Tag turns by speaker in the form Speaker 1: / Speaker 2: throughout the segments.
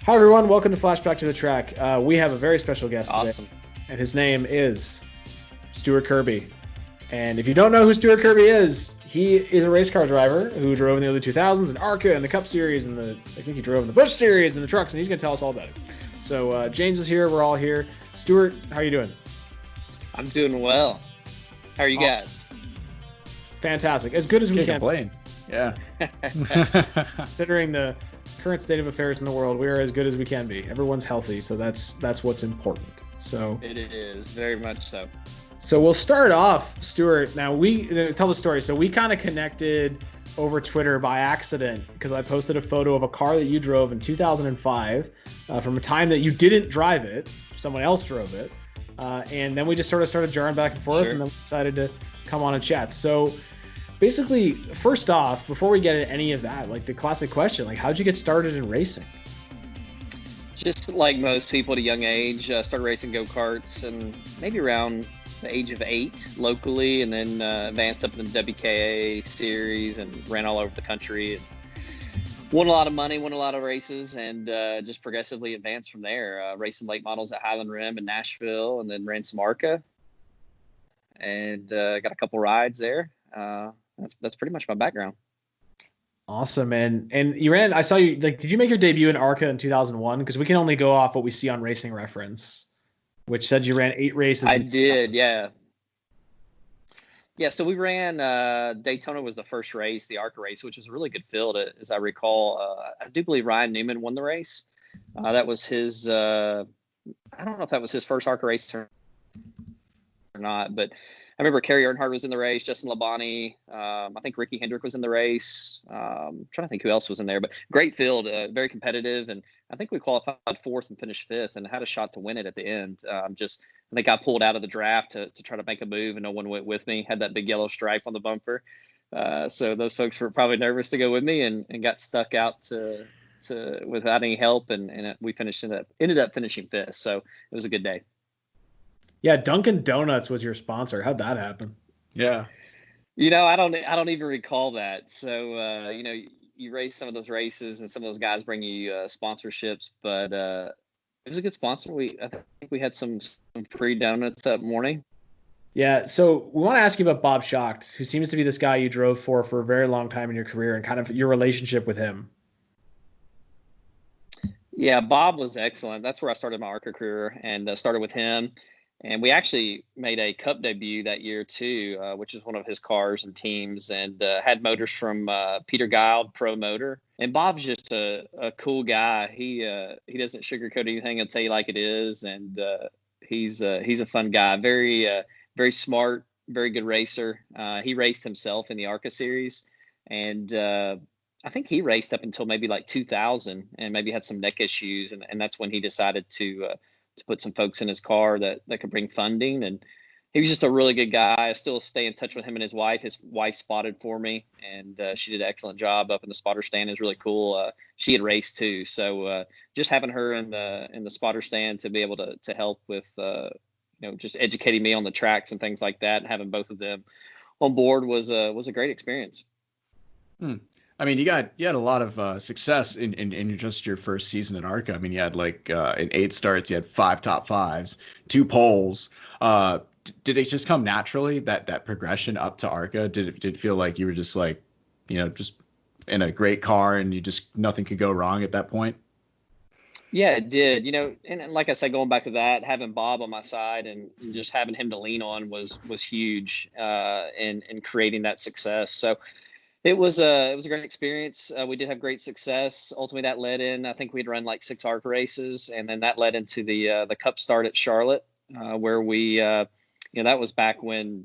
Speaker 1: Hi, everyone. Welcome to Flashback to the Track. We have a very special guest today,
Speaker 2: Awesome.
Speaker 1: and his name is Stuart Kirby. And if you don't know who Stuart Kirby is, he is a race car driver who drove in the early 2000s in ARCA and the Cup Series, and I think he drove in the Busch Series and the trucks, and he's going to tell us all about it. So James is here. We're all here. Stuart, how are you doing?
Speaker 2: I'm doing well. How are you guys?
Speaker 1: Fantastic. As good as we can.
Speaker 3: Complain. Yeah.
Speaker 1: Considering the current state of affairs in the world, we are as good as we can be. Everyone's healthy, so that's what's important. So
Speaker 2: it is very much so.
Speaker 1: So we'll start off, Stuart. Now we tell the story. So we kind of connected over Twitter by accident because I posted a photo of a car that you drove in 2005 from a time that you didn't drive it. Someone else drove it. And then we just sort of started jarring back and forth,
Speaker 2: Sure.
Speaker 1: and then we decided to come on and chat. So basically, first off, before we get into any of that, like the classic question, like how'd you get started in racing?
Speaker 2: Just like most people at a young age, started racing go-karts and maybe around the age of 8 locally, and then advanced up in the WKA series and ran all over the country and won a lot of money, won a lot of races, and just progressively advanced from there. Racing late models at Highland Rim in Nashville, and then ran some ARCA and got a couple rides there. That's pretty much my background.
Speaker 1: Awesome. And you ran, I saw you, like, did you make your debut in ARCA in 2001? Because we can only go off what we see on Racing Reference, which said you ran 8 races.
Speaker 2: I did, yeah. Yeah, so we ran, Daytona was the first race, the ARCA race, which was a really good field, as I recall. I do believe Ryan Newman won the race. That was his, I don't know if that was his first ARCA race or not, but I remember Kerry Earnhardt was in the race, Justin Labonte. I think Ricky Hendrick was in the race. I'm trying to think who else was in there, but great field, very competitive. And I think we qualified 4th and finished 5th and had a shot to win it at the end. I think I pulled out of the draft to try to make a move, and no one went with me. Had that big yellow stripe on the bumper. So those folks were probably nervous to go with me and got stuck out to without any help. And we ended up finishing 5th. So it was a good day.
Speaker 1: Yeah, Dunkin' Donuts was your sponsor. How'd that happen?
Speaker 3: Yeah.
Speaker 2: I don't even recall that. So, you race some of those races and some of those guys bring you sponsorships, but it was a good sponsor. I think we had some free donuts that morning.
Speaker 1: Yeah, so we want to ask you about Bob Schacht, who seems to be this guy you drove for a very long time in your career, and kind of your relationship with him.
Speaker 2: Yeah, Bob was excellent. That's where I started my ARCA career, and started with him. And we actually made a Cup debut that year too, which is one of his cars and teams, and had motors from Peter Guild Pro Motor. And Bob's just a cool guy. He doesn't sugarcoat anything. He'll tell you like it is, and he's a fun guy. Very smart, very good racer. He raced himself in the ARCA series, and I think he raced up until maybe like 2000, and maybe had some neck issues, and that's when he decided to put some folks in his car that could bring funding. And he was just a really good guy. I still stay in touch with him and his wife. His wife spotted for me, and she did an excellent job up in the spotter stand. It was really cool. She had raced too. So just having her in the spotter stand to be able to help with, just educating me on the tracks and things like that, and having both of them on board was a great experience.
Speaker 3: I mean, you had a lot of success in just your first season in ARCA. I mean, you had in 8 starts, you had 5 top 5s, 2 poles. Did it just come naturally, that progression up to ARCA? Did it feel like you were just just in a great car and nothing could go wrong at that point?
Speaker 2: Yeah, it did. And like I said, going back to that, having Bob on my side and just having him to lean on was huge in creating that success. So it was a great experience. We did have great success. Ultimately, that led in, I think we'd run like 6 ARCA races, and then that led into the Cup start at Charlotte, where we, that was back when,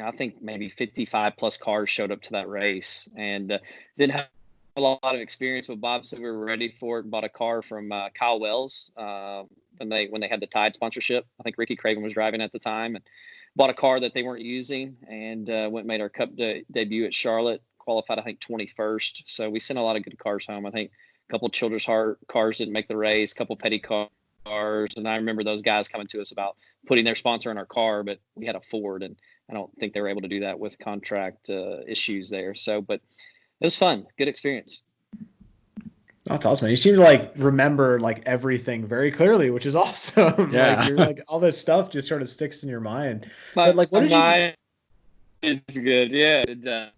Speaker 2: I think maybe 55 plus cars showed up to that race, and didn't have a lot of experience. But Bob said we were ready for it, and bought a car from Kyle Wells when they had the Tide sponsorship. I think Ricky Craven was driving at the time, and bought a car that they weren't using, and went and made our Cup debut at Charlotte. Qualified, I think, 21st. So we sent a lot of good cars home. I think a couple of Children's Heart cars didn't make the race, a couple petty cars. And I remember those guys coming to us about putting their sponsor in our car, but we had a Ford, and I don't think they were able to do that with contract issues there. So, but it was fun. Good experience.
Speaker 1: That's awesome. You seem to like remember like everything very clearly, which is awesome. Like
Speaker 3: Yeah.
Speaker 1: you're like all this stuff just sort of sticks in your mind. But
Speaker 2: My
Speaker 1: like,
Speaker 2: mind is good. Yeah, it does.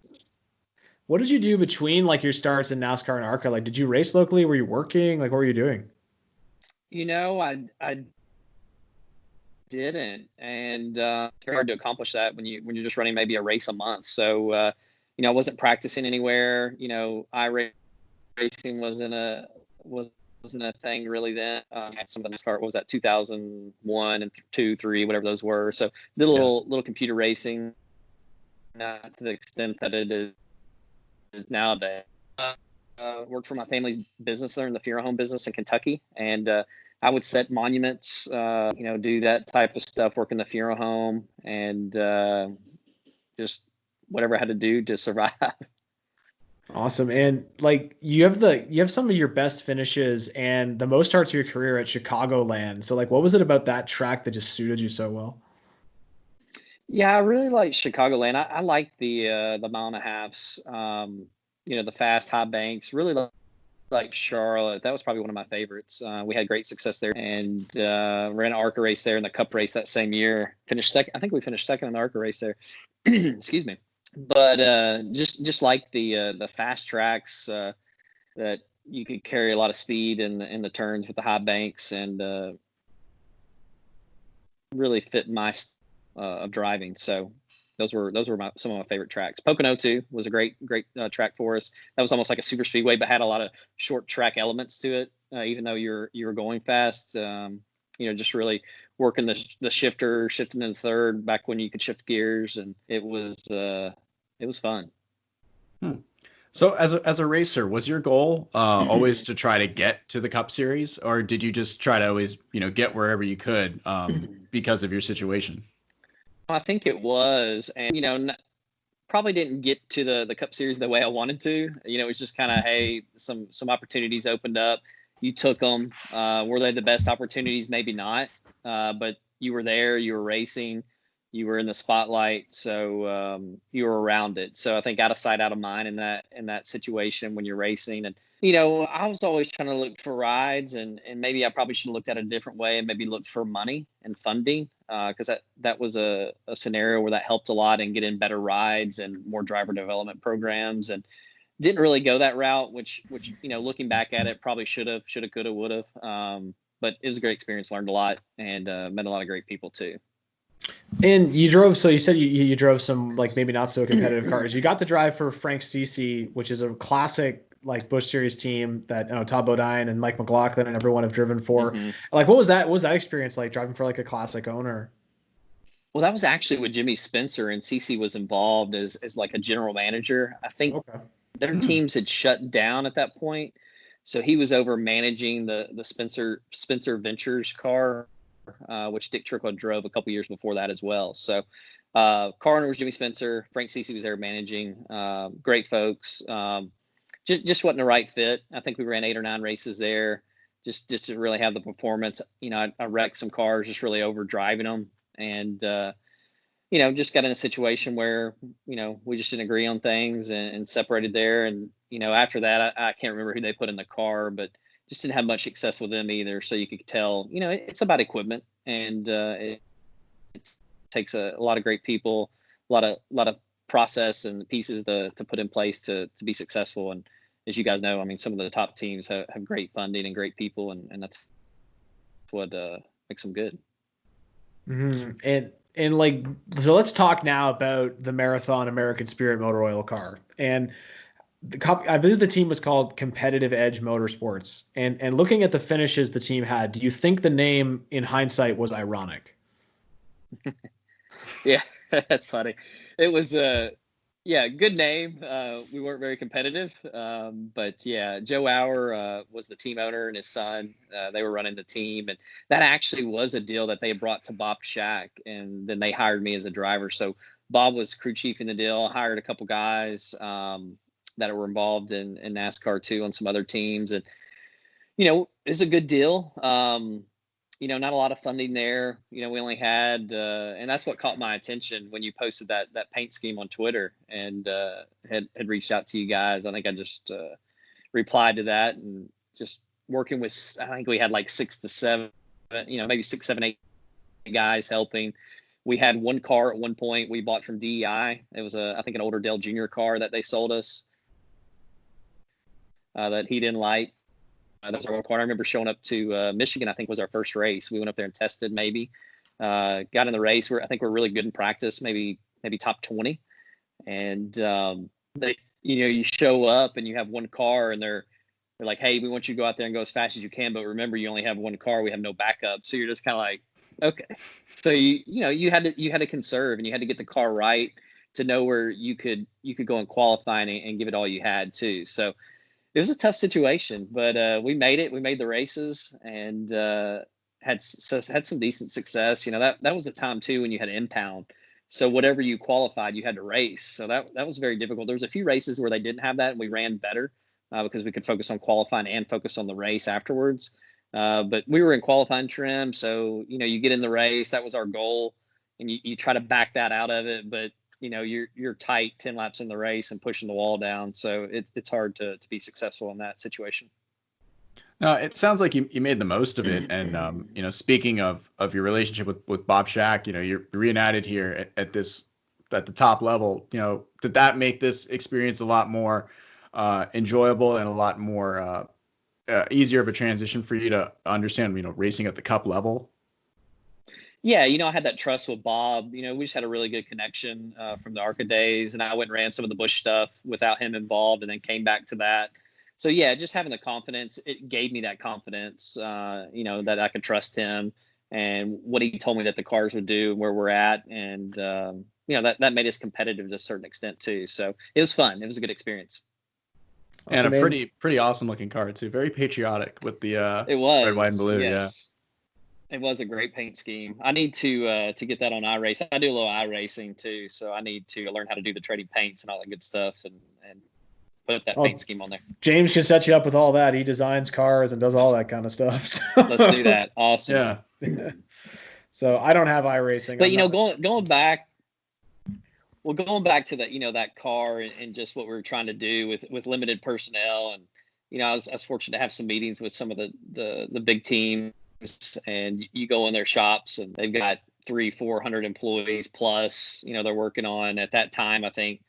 Speaker 1: what did you do between like your starts in NASCAR and ARCA? Like, did you race locally? Were you working? Like, what were you doing?
Speaker 2: I didn't, and it's very hard to accomplish that when you're just running maybe a race a month. So I wasn't practicing anywhere. Racing wasn't a thing really then. Had some of the NASCAR, what was that, 2001 and 2, 3, whatever those were. So did a
Speaker 3: Yeah.
Speaker 2: little computer racing, not to the extent that it is nowadays. Worked for my family's business there in the funeral home business in Kentucky, and I would set monuments, do that type of stuff, work in the funeral home, and just whatever I had to do to survive.
Speaker 1: Awesome. And like you have some of your best finishes and the most starts of your career at Chicagoland. So like what was it about that track that just suited you so well?
Speaker 2: Yeah, I really like Chicagoland. I like the mile and a halves, the fast high banks. Really like Charlotte. That was probably one of my favorites. We had great success there, and ran an ARCA race there in the Cup race that same year. Finished second. I think we finished second in the ARCA race there. Excuse me. But just like the fast tracks that you could carry a lot of speed in the turns with the high banks, and really fit my of driving. So those were some of my favorite tracks. Pocono too was a great track for us. That was almost like a super speedway, but had a lot of short track elements to it. Even though you were going fast, just really working the shifter, shifting in the third back when you could shift gears, and it was fun.
Speaker 3: Hmm. So as a racer, was your goal always to try to get to the Cup Series, or did you just try to always, get wherever you could because of your situation?
Speaker 2: I think it was, and probably didn't get to the Cup Series the way I wanted to. It was just kind of, hey, some opportunities opened up. You took them. Were they the best opportunities? Maybe not. But you were there. You were racing. You were in the spotlight, so you were around it. So I think out of sight, out of mind in that situation when you're racing. And I was always trying to look for rides, and maybe I probably should have looked at it a different way and maybe looked for money and funding, because that was a scenario where that helped a lot and get in better rides and more driver development programs, and didn't really go that route, which looking back at it, probably should have, could have, would have. But it was a great experience, learned a lot, and met a lot of great people too.
Speaker 1: And you drove, so you said you drove some like maybe not so competitive cars. You got to drive for Frank Cece, which is a classic like Busch Series team that Todd Bodine and Mike McLaughlin and everyone have driven for.
Speaker 2: Mm-hmm.
Speaker 1: Like, what was that? What was that experience like driving for like a classic owner?
Speaker 2: Well, that was actually with Jimmy Spencer, and CC was involved as like a general manager. I think
Speaker 1: Okay.
Speaker 2: their teams had shut down at that point, so he was over managing the Spencer Ventures car, which Dick Trickle drove a couple years before that as well. So car owner was Jimmy Spencer. Frank Cece was there managing. Great folks. Just wasn't the right fit. I think we ran 8 or 9 races there. Just to really have the performance. I wrecked some cars just really over driving them, and just got in a situation where, we just didn't agree on things, and separated there. And, after that, I can't remember who they put in the car, but just didn't have much success with them either. So you could tell, it's about equipment, and it takes a lot of great people, a lot of process and pieces to put in place to be successful. And as you guys know, I mean, some of the top teams have great funding and great people, and that's what makes them good.
Speaker 1: Mm-hmm. And like, so let's talk now about the Marathon American Spirit Motor Oil car. And I believe the team was called Competitive Edge Motorsports. And looking at the finishes the team had, do you think the name in hindsight was ironic?
Speaker 2: Yeah, that's funny. It was yeah, good name. We weren't very competitive, but yeah, Joe Hour was the team owner, and his son. They were running the team, and that actually was a deal that they brought to Bob Shack, and then they hired me as a driver. So Bob was crew chief in the deal. Hired a couple guys that were involved in NASCAR too on some other teams, and it's a good deal. Not a lot of funding there. We only had, and that's what caught my attention when you posted that paint scheme on Twitter, and had reached out to you guys. I think I just replied to that, and just working with, I think we had like 6 to 7, maybe 6, 7, 8 guys helping. We had one car at one point we bought from DEI. It was I think an older Dale Jr. car that they sold us that he didn't like. That was our one car. I remember showing up to Michigan, I think was our first race. We went up there and tested maybe. Got in the race. I think we're really good in practice, maybe top 20. And you show up and you have one car and they're like, hey, we want you to go out there and go as fast as you can. But remember, you only have one car. We have no backup. So you're just kind of like, okay. So you had to conserve and you had to get the car right to know where you could go and qualify and give it all you had too. So it was a tough situation, but we made it. We made the races and had some decent success. That was the time too when you had impound. So whatever you qualified, you had to race. So that was very difficult. There was a few races where they didn't have that and we ran better because we could focus on qualifying and focus on the race afterwards. But we were in qualifying trim. So, you get in the race, that was our goal and you try to back that out of it. But, you're tight 10 laps in the race and pushing the wall down. So it's hard to be successful in that situation.
Speaker 3: No, it sounds like you made the most of it. And, speaking of your relationship with Bob Shack, you're reunited here at the top level, did that make this experience a lot more enjoyable and a lot more easier of a transition for you to understand, racing at the cup level?
Speaker 2: Yeah, I had that trust with Bob. We just had a really good connection from the ARCA days, and I went and ran some of the Busch stuff without him involved and then came back to that. So, yeah, just having the confidence, it gave me that confidence, that I could trust him and what he told me that the cars would do and where we're at. And, that made us competitive to a certain extent, too. So it was fun. It was a good experience.
Speaker 3: And a pretty awesome looking car, too. Very patriotic with the
Speaker 2: it was,
Speaker 3: red, white, and blue.
Speaker 2: Yes. Yeah. It was a great paint scheme. I need to get that on iRace. I do a little iRacing, too. So I need to learn how to do the trading paints and all that good stuff and put that paint scheme on there.
Speaker 1: James can set you up with all that. He designs cars and does all that kind of stuff.
Speaker 2: Let's do that. Awesome.
Speaker 1: Yeah. So I don't have iRacing.
Speaker 2: But going back to that, that car and just what we were trying to do with limited personnel, and I was fortunate to have some meetings with some of the big teams, and you go in their shops and they've got 300-400 employees plus. They're working on at that time, I think,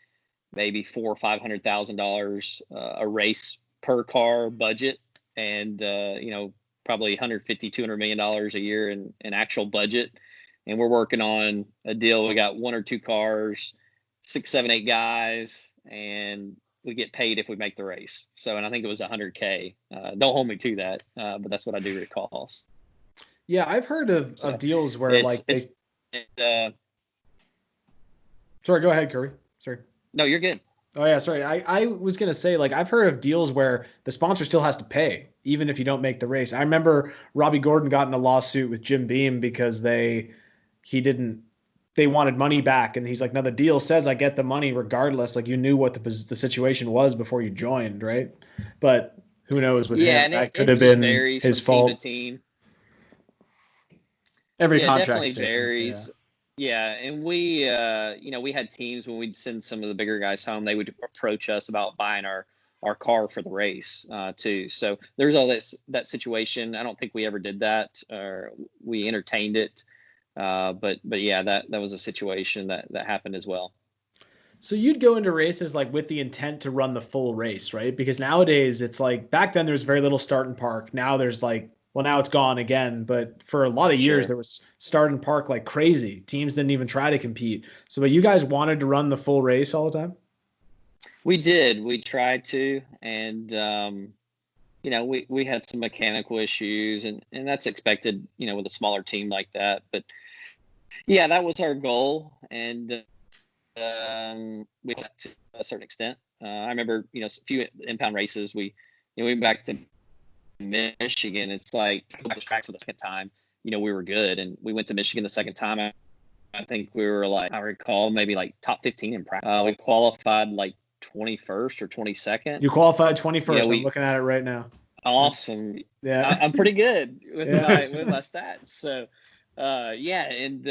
Speaker 2: maybe $400,000 or $500,000 a race per car budget, and probably $150-200 million a year in actual budget. And we're working on a deal. We got 1 or 2 cars, 6, 7, 8 guys, and we get paid if we make the race. So, and I think it was $100K. Don't hold me to that, but that's what I do recall.
Speaker 1: Yeah, I've heard of deals where Sorry, go ahead, Kirby. Sorry.
Speaker 2: No, you're good.
Speaker 1: Oh yeah, sorry. I was gonna say, I've heard of deals where the sponsor still has to pay even if you don't make the race. I remember Robbie Gordon got in a lawsuit with Jim Beam because they wanted money back, and he's like, no, the deal says I get the money regardless. Like, you knew what the situation was before you joined, right? But who knows with him? That could have been his fault.
Speaker 2: Team to team.
Speaker 3: Every contract
Speaker 2: definitely varies. Yeah, and we had teams when we'd send some of the bigger guys home, they would approach us about buying our car for the race too. So there's all that situation. I don't think we ever did that, or we entertained it. But yeah, that was a situation that happened as well.
Speaker 1: So you'd go into races with the intent to run the full race, right? Because nowadays it's back then there's very little start and park. Now there's now it's gone again, but for a lot of years there was start and park like crazy. Teams didn't even try to compete. So, but you guys wanted to run the full race all the time?
Speaker 2: We did. We tried to, and we had some mechanical issues, and that's expected, with a smaller team like that. But yeah, that was our goal, and we got to a certain extent. I remember, a few impound races. We went back to Michigan. It's like tracks for the second time. We were good, and we went to Michigan the second time. I think we were I recall maybe top 15 in practice. We qualified 21st or 22nd.
Speaker 1: You qualified 21st. Yeah, I'm looking at it right now.
Speaker 2: Awesome.
Speaker 1: Yeah,
Speaker 2: I'm pretty good with my stats. So, and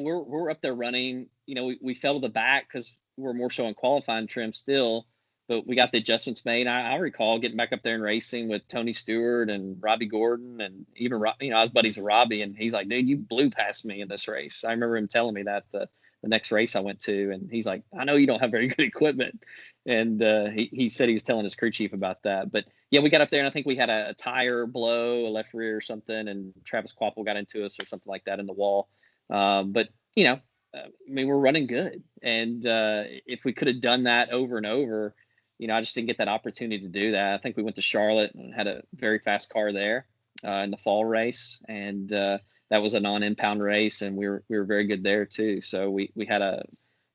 Speaker 2: we're up there running. We fell to the back because we're more so in qualifying trim still. but we got the adjustments made. I recall getting back up there and racing with Tony Stewart and Robbie Gordon, and even I was buddies with Robbie, and he's like, "Dude, you blew past me in this race." I remember him telling me that the next race I went to, and he's like, "I know you don't have very good equipment," and he said he was telling his crew chief about that. But yeah, we got up there, and I think we had a tire blow, a left rear or something, and Travis Quapple got into us or something like that in the wall. But I mean, we're running good, and if we could have done that over and over. I just didn't get that opportunity to do that. I think we went to Charlotte and had a very fast car there in the fall race, and that was a non-impound race, and we were very good there too. So we had a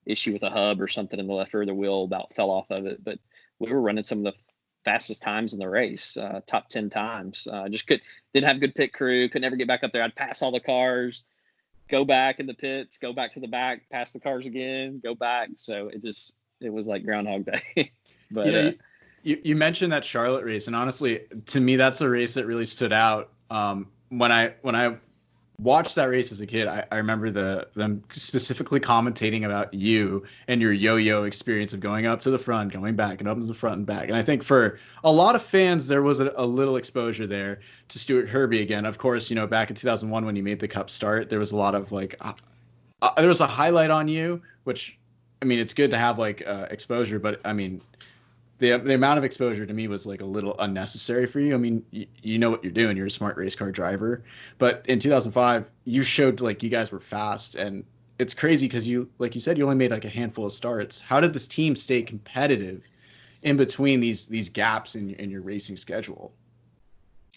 Speaker 2: issue with a hub or something in the left rear of the wheel, about fell off of it, but we were running some of the fastest times in the race, top 10 times. Didn't have good pit crew, could never get back up there. I'd pass all the cars, go back in the pits, go back to the back, pass the cars again, go back. So it was like Groundhog Day. But
Speaker 3: you mentioned that Charlotte race, and honestly, to me, that's a race that really stood out. When I watched that race as a kid, I remember them specifically commentating about you and your yo-yo experience of going up to the front, going back, and up to the front and back. And I think for a lot of fans, there was a little exposure there to Stuart Kirby again. Of course, back in 2001 when you made the Cup start, there was a lot of there was a highlight on you, which, I mean, it's good to have exposure, but I mean, the amount of exposure to me was a little unnecessary for you. I mean, you know what you're doing. You're a smart race car driver. But in 2005, you showed you guys were fast. And it's crazy because like you said, you only made a handful of starts. How did this team stay competitive in between these gaps in your racing schedule?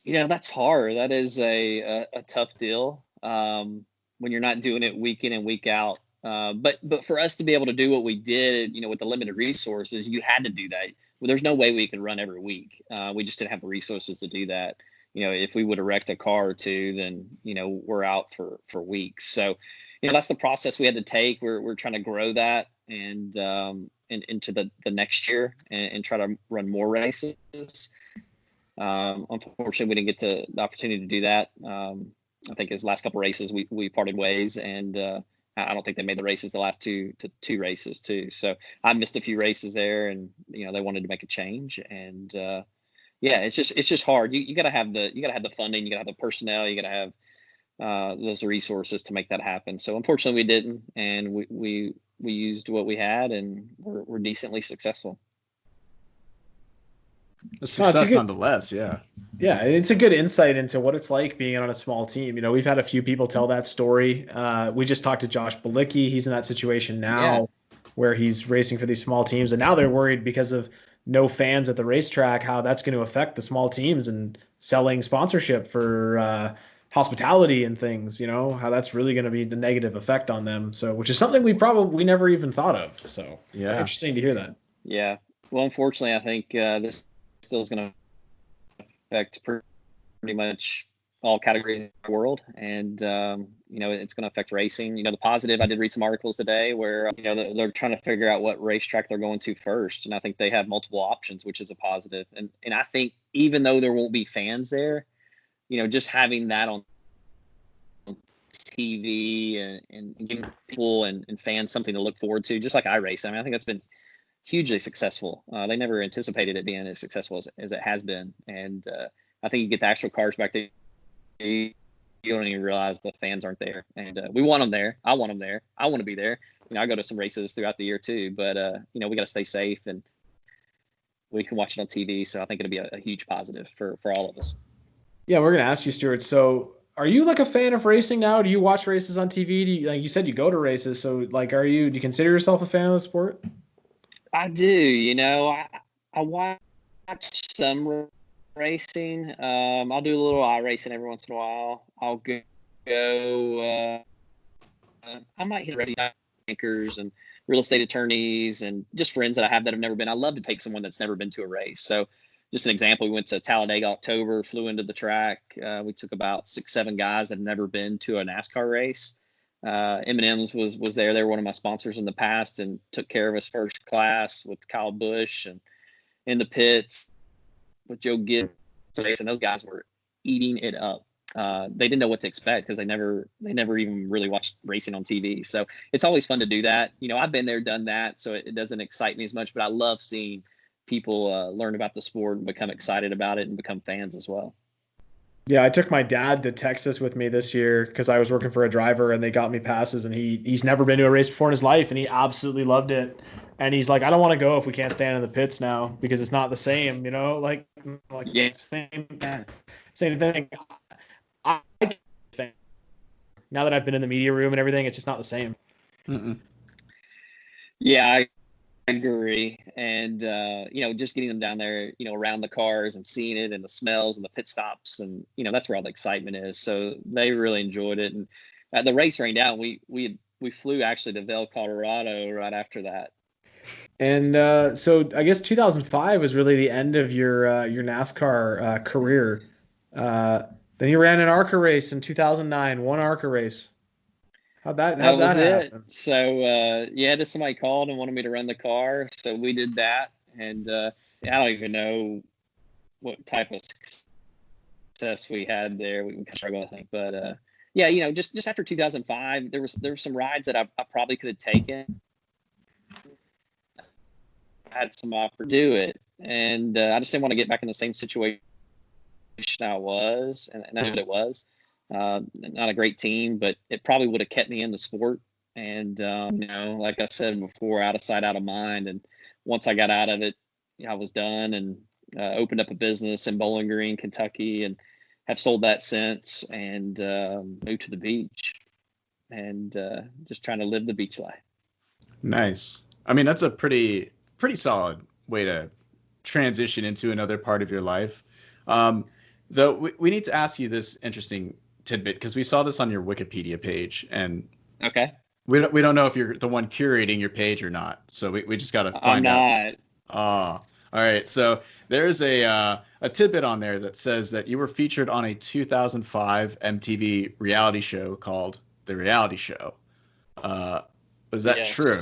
Speaker 2: That's hard. That is a tough deal when you're not doing it week in and week out. But for us to be able to do what we did, with the limited resources, you had to do that. Well, there's no way we could run every week. We just didn't have the resources to do that. If we would have wrecked a car or two, then, we're out for weeks. So, that's the process we had to take. We're trying to grow that and into the next year and try to run more races. Unfortunately, we didn't get the opportunity to do that. I think his last couple of races, we parted ways, and I don't think they made the races the last two races too. So I missed a few races there, and they wanted to make a change. And it's just hard. You got to have the funding, you got to have the personnel, you got to have those resources to make that happen. So unfortunately, we didn't, and we used what we had, and we're decently successful.
Speaker 3: A success nonetheless, yeah.
Speaker 1: Yeah, it's a good insight into what it's like being on a small team. We've had a few people tell that story. We just talked to Josh Balicki. He's in that situation now where he's racing for these small teams, and now they're worried because of no fans at the racetrack, how that's going to affect the small teams and selling sponsorship for hospitality and things, how that's really going to be the negative effect on them. So, which is something we never even thought of. So
Speaker 3: yeah,
Speaker 1: interesting to hear that.
Speaker 2: Yeah. Well, unfortunately, I think this still is going to affect pretty much all categories of the world, and it's going to affect racing. The positive, I did read some articles today where they're trying to figure out what racetrack they're going to first, and I think they have multiple options, which is a positive. And I think even though there won't be fans there, just having that on TV and giving people and fans something to look forward to, just like iRacing. I mean, I think that's been hugely successful. They never anticipated it being as successful as it has been. And I think you get the actual cars back there, you don't even realize the fans aren't there. And we want them there. I want them there. I want to be there. I go to some races throughout the year too, but we got to stay safe, and we can watch it on TV. So I think it'll be a huge positive for all of us.
Speaker 1: Yeah, we're going to ask you, Stuart. So are you a fan of racing now? Do you watch races on TV? Do you, you said you go to races. So do you consider yourself a fan of the sport?
Speaker 2: I do. I watch some racing. I'll do a little iRacing every once in a while. I'll go. I might hit racing bankers and real estate attorneys and just friends that I have that have never been. I love to take someone that's never been to a race. So just an example, we went to Talladega October, flew into the track. We took about 6-7 guys that had never been to a NASCAR race. M&M's was there. They were one of my sponsors in the past and took care of us first class with Kyle Busch and in the pits with Joe Gibbs. And those guys were eating it up. They didn't know what to expect because they never even really watched racing on TV. So it's always fun to do that. I've been there, done that. So it doesn't excite me as much, but I love seeing people learn about the sport and become excited about it and become fans as well.
Speaker 1: Yeah, I took my dad to Texas with me this year because I was working for a driver and they got me passes, and he's never been to a race before in his life and he absolutely loved it. And he's like, I don't want to go if we can't stand in the pits now because it's not the same, like
Speaker 2: Yeah.
Speaker 1: same thing. I now that I've been in the media room and everything, it's just not the same.
Speaker 3: Mm-mm.
Speaker 2: Yeah, I agree. And, just getting them down there, around the cars and seeing it and the smells and the pit stops. And, that's where all the excitement is. So they really enjoyed it. And the race rained out. We flew actually to Vail, Colorado right after that.
Speaker 1: And so I guess 2005 was really the end of your NASCAR career. Then you ran an ARCA race in 2009, one ARCA race. How'd that happen?
Speaker 2: So, just somebody called and wanted me to run the car. So we did that. And I don't even know what type of success we had there. We kind of struggled, I think. But, just after 2005, there were some rides that I probably could have taken. I had some offer to do it. And I just didn't want to get back in the same situation I was. And that's what it was. Not a great team, but it probably would have kept me in the sport. And, like I said before, out of sight, out of mind. And once I got out of it, I was done and opened up a business in Bowling Green, Kentucky, and have sold that since and moved to the beach and just trying to live the beach life.
Speaker 3: Nice. I mean, that's a pretty solid way to transition into another part of your life. Though we need to ask you this interesting tidbit because we saw this on your Wikipedia page, and
Speaker 2: okay,
Speaker 3: we don't know if you're the one curating your page or not. So we just got to find out.
Speaker 2: I'm not.
Speaker 3: All right. So there's a tidbit on there that says that you were featured on a 2005 MTV reality show called The Reality Show. Was that true?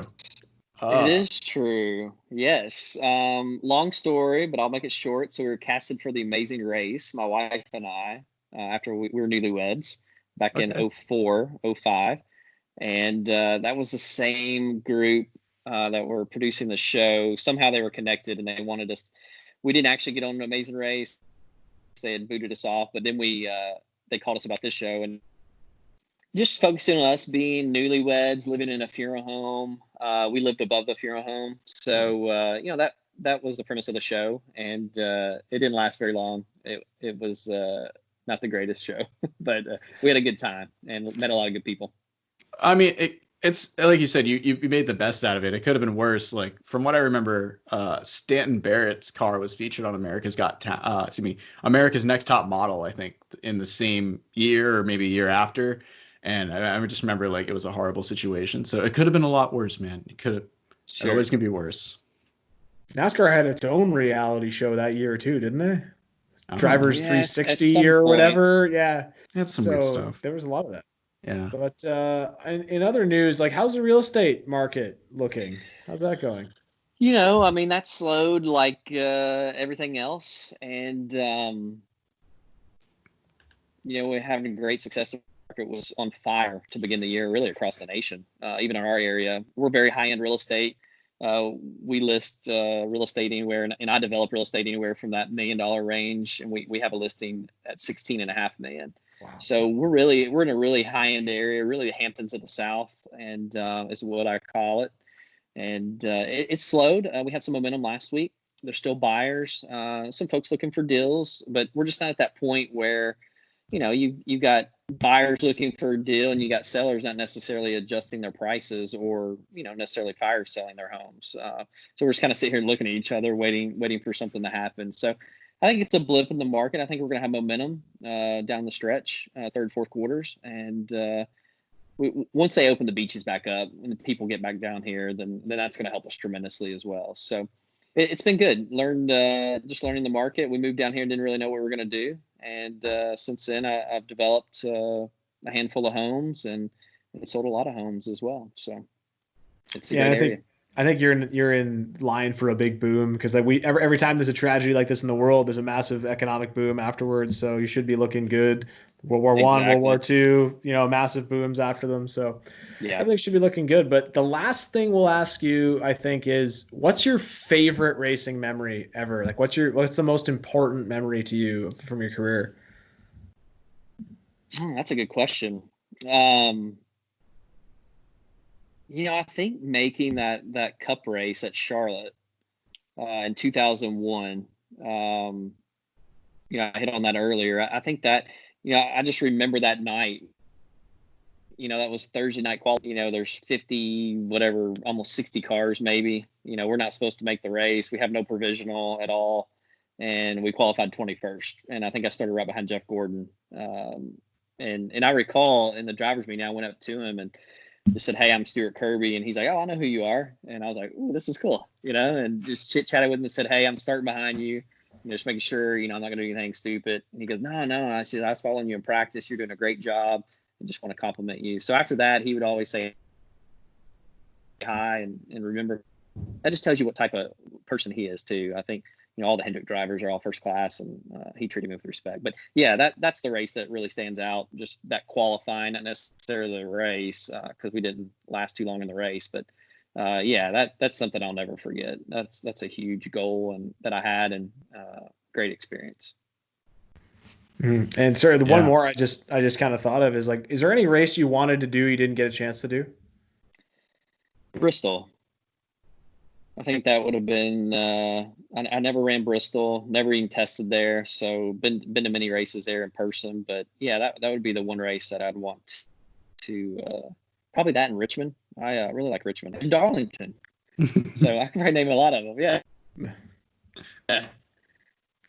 Speaker 2: It is true. Yes. Long story, but I'll make it short. So we were casted for The Amazing Race, my wife and I, after we were newlyweds back in 04, 05. And that was the same group that were producing the show. Somehow they were connected and they wanted us. We didn't actually get on an Amazing Race. They had booted us off, but then they called us about this show and just focusing on us being newlyweds, living in a funeral home. We lived above the funeral home. So, that was the premise of the show. And it didn't last very long. It was not the greatest show, but we had a good time and met a lot of good people.
Speaker 3: I mean, it's like you said, you made the best out of it. It could have been worse. Like from what I remember, Stanton Barrett's car was featured on America's Next Top Model, I think, in the same year or maybe a year after. And I just remember like it was a horrible situation. So it could have been a lot worse, man. It could have. Sure. It always can be worse.
Speaker 1: NASCAR had its own reality show that year too, didn't they? Drivers 360 or whatever. Yeah.
Speaker 3: That's some weird stuff.
Speaker 1: There was a lot of that.
Speaker 3: Yeah.
Speaker 1: But in other news, like how's the real estate market looking? How's that going?
Speaker 2: That slowed like everything else. And, we're having great success. Market was on fire to begin the year, really across the nation. Even in our area, we're very high-end real estate. We list real estate anywhere, and I develop real estate anywhere from that $1 million range, and we have a listing at $16.5 million. Wow. So we're in a really high-end area, really the Hamptons of the South, and is what I call it. And it slowed. We had some momentum last week. There's still buyers, some folks looking for deals, but we're just not at that point where you've got buyers looking for a deal and you got sellers not necessarily adjusting their prices or, necessarily fire selling their homes. So we're just kind of sitting here looking at each other, waiting for something to happen. So I think it's a blip in the market. I think we're going to have momentum down the stretch, third, fourth quarters. And once they open the beaches back up and the people get back down here, then that's going to help us tremendously as well. So it's been good. Learning the market. We moved down here and didn't really know what we were going to do. And since then, I've developed a handful of homes and sold a lot of homes as well. So it's a great area.
Speaker 1: I think you're in line for a big boom because like every time there's a tragedy like this in the world, there's a massive economic boom afterwards. So you should be looking good. World War One,
Speaker 2: Exactly.
Speaker 1: World War Two, massive booms after them. So
Speaker 2: Yeah.
Speaker 1: everything should be looking good. But the last thing we'll ask you, I think, is what's your favorite racing memory ever? Like what's the most important memory to you from your career?
Speaker 2: That's a good question. I think making that cup race at Charlotte in 2001, I hit on that earlier. I think that, I just remember that night. That was Thursday night quality. There's 50, whatever, almost 60 cars maybe. We're not supposed to make the race. We have no provisional at all. And we qualified 21st. And I think I started right behind Jeff Gordon. And I recall in the driver's meeting, I went up to him and just said, "Hey, I'm Stuart Kirby." And he's like, "Oh, I know who you are." And I was like, "Ooh, this is cool," and just chit-chatted with him and said, "Hey, I'm starting behind you. Just making sure, I'm not going to do anything stupid." And he goes, No. I said, "I was following you in practice. You're doing a great job. I just want to compliment you." So after that, he would always say hi and remember. That just tells you what type of person he is too. I think, all the Hendrick drivers are all first class, and he treated me with respect. But yeah, that's the race that really stands out. Just that qualifying, not necessarily the race, because we didn't last too long in the race. But that's something I'll never forget. That's a huge goal and that I had, and great experience.
Speaker 1: And sir, the one more I just kind of thought of is like, is there any race you wanted to do you didn't get a chance to do?
Speaker 2: Bristol. I think that would have been. I never ran Bristol, never even tested there, so been to many races there in person. But yeah, that would be the one race that I'd want to. Probably that in Richmond. I really like Richmond and Darlington, so I can probably name a lot of them. Yeah.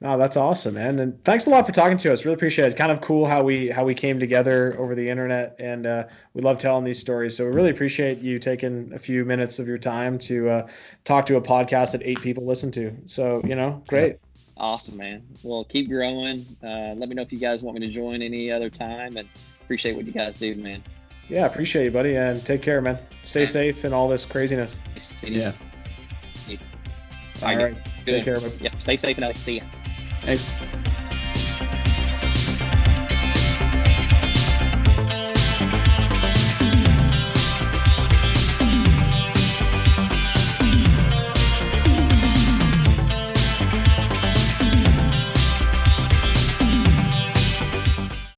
Speaker 1: Oh, that's awesome, man. And thanks a lot for talking to us. Really appreciate it. It's kind of cool how we came together over the internet, and we love telling these stories. So we really appreciate you taking a few minutes of your time to talk to a podcast that 8 people listen to. So, great.
Speaker 2: Awesome, man. Well, keep growing. Let me know if you guys want me to join any other time, and appreciate what you guys do, man.
Speaker 1: Yeah, appreciate you, buddy, and take care, man. Stay safe in all this craziness.
Speaker 2: Yeah.
Speaker 1: All right. Take care, man.
Speaker 2: Yep. Stay safe, and I'll see you.
Speaker 3: Thanks.